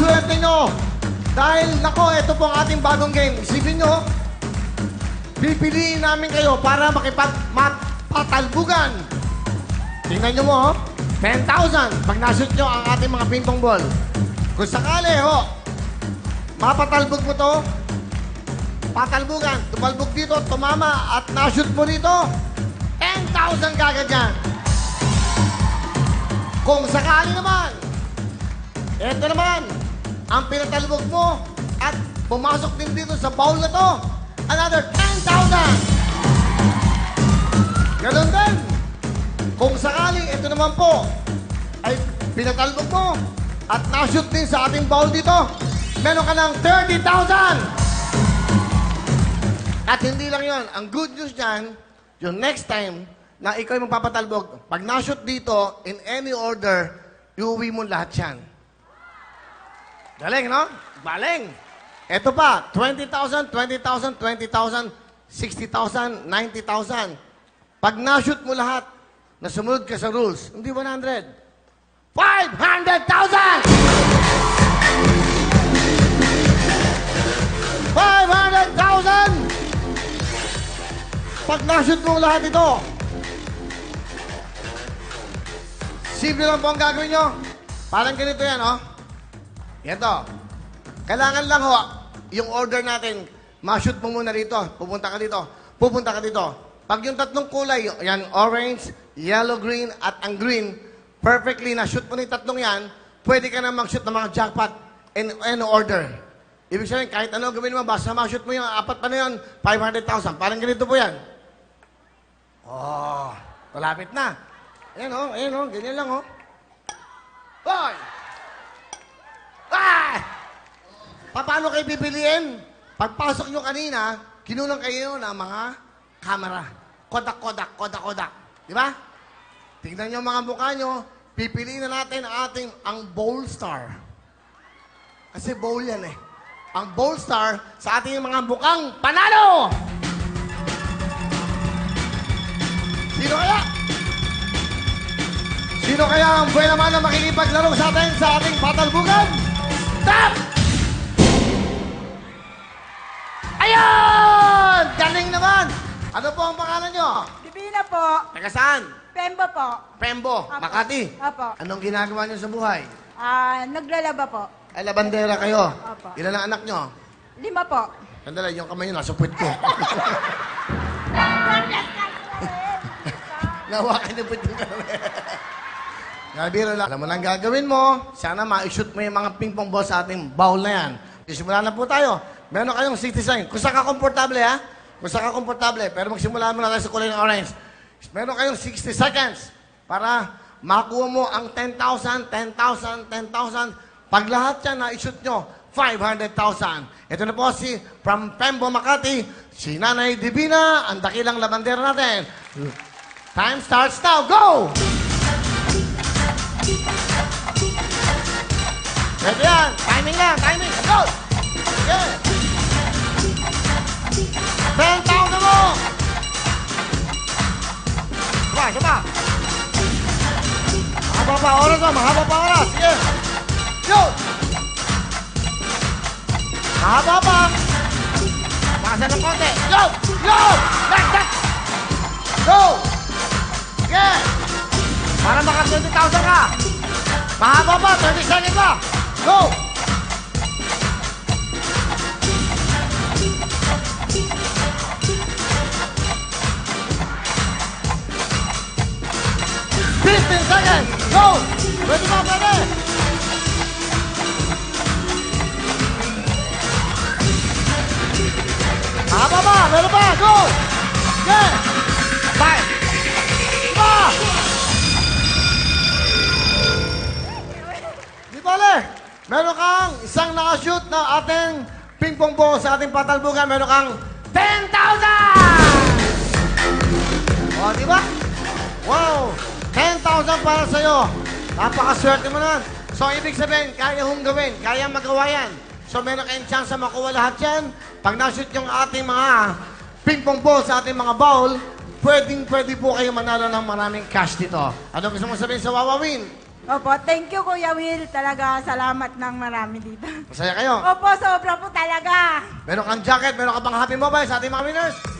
napakaswerte nyo. Dahil, nako, ito po ang ating bagong game. Isipin nyo, pipiliin namin kayo para makipagpatalbugan. Tingnan nyo mo, 10,000 pag nashoot nyo ang ating mga ping-pong ball. Kung sakali, mapatalbog mo to, patalbugan, tumalbog dito, tumama, at nashoot mo dito, 10,000 kagad yan. Kung sakali naman, eto naman, ang pinatalbog mo at pumasok din dito sa bowl na to, another 10,000. Ganun din. Kung sakaling ito naman po ay pinatalbog mo at nashoot din sa ating bowl dito, meron ka ng 30,000. At hindi lang yon. Ang good news dyan, yung next time na ikaw yung magpapatalbog, pag nashoot dito, in any order, iuwi mo lahat yan. Galing, no? Galing. Ito pa, 20,000, 20,000, 20,000, 60,000, 90,000. Pag na-shoot mo lahat, na sumunod ka sa rules, hindi 100. 500,000! 500,000! Pag na-shoot mo lahat ito, simple lang po ang gagawin nyo. Parang ganito yan, Ito. Kailangan lang yung order natin, ma-shoot mo muna rito. Pupunta ka dito. Pupunta ka dito. Pag yung tatlong kulay, yan, orange, yellow, green, at ang green, perfectly na-shoot mo na yung tatlong yan, pwede ka na mag-shoot ng mga jackpot in order. Ibig sabihin, kahit ano gawin mo, basta ma-shoot mo yung apat pa na yun, 500,000. Parang ganito po yan. Malapit na. Ayan, ganyan lang, Hoy! Paano kayo pipiliin? Pagpasok nyo kanina, kinulang kayo ng mga camera. Kodak. Di ba? Tingnan nyo mga mukha nyo, pipiliin na natin ang Bowl Star. Kasi bowl yan Ang Bowl Star sa ating mga mukhang panalo! Sino kaya? Sino kaya ang buwan naman na makikipaglaro sa ating patalbugan? Stop! Ayun! Galing naman! Ano po ang pangalan nyo? Divina po. Taga saan? Pembo po. Pembo, Apo. Makati. Apo. Anong ginagawa nyo sa buhay? Naglalaba po. Ay, labandera kayo. Apo. Ilan ang anak nyo? 5 po. Sandali, yung kamay nyo nasa puwet ko. Nawakan yung puwet ko. Nabiro lang. Alam mo lang gagawin mo. Sana ma-shoot mo yung mga ping-pong ball sa ating bowl na yan. Simulan na po tayo. Meron kayong 60 seconds. Kung saan ka komportable, Kung saan ka komportable. Pero magsimula muna tayo sa kulay ng orange. Meron kayong 60 seconds para makuha mo ang 10,000, 10,000, 10,000. Pag lahat yan na-shoot nyo, 500,000. Ito na po si from Pembo, Makati, si Nanay Divina, ang dakilang labandera natin. Time starts now. Go! Ito yan. Timing lang. Timing. Go! Yeah. 10,000 mo! Sama. Mahaba pa oras mahaba pa oras. Sige. Go! Mahaba pa. Makasan ng konti. Go! Go! Next! Go! Sige. Para maka 20,000 ka. Mahaba pa. 30 seconds pa. Go! Seconds! Go! Pwede ba, pwede? Haba ba? Meron ba? Go! Yeah! Five! Diba? Di bale, meron kang isang nakashoot na ating ping-pong ball sa ating patalbugan. Meron kang 10,000! O, di ba? Wow! 10,000 para sa'yo. Napakaswerte mo naman. So, ibig sabihin, kaya hong gawin. Kaya magawa yan. So, meron kayong chance na makuha lahat yan. Pag nashoot yung ating mga ping-pong ball sa ating mga bowl, pwede po kayo manalo ng maraming cash dito. Ano gusto mo sabihin sa Wawawin? Opo, thank you Kuya Will. Talaga, salamat ng marami dito. Masaya kayo. Opo, sobra po talaga. Meron kang jacket, meron ka pang Happy Mobile sa ating mga winners.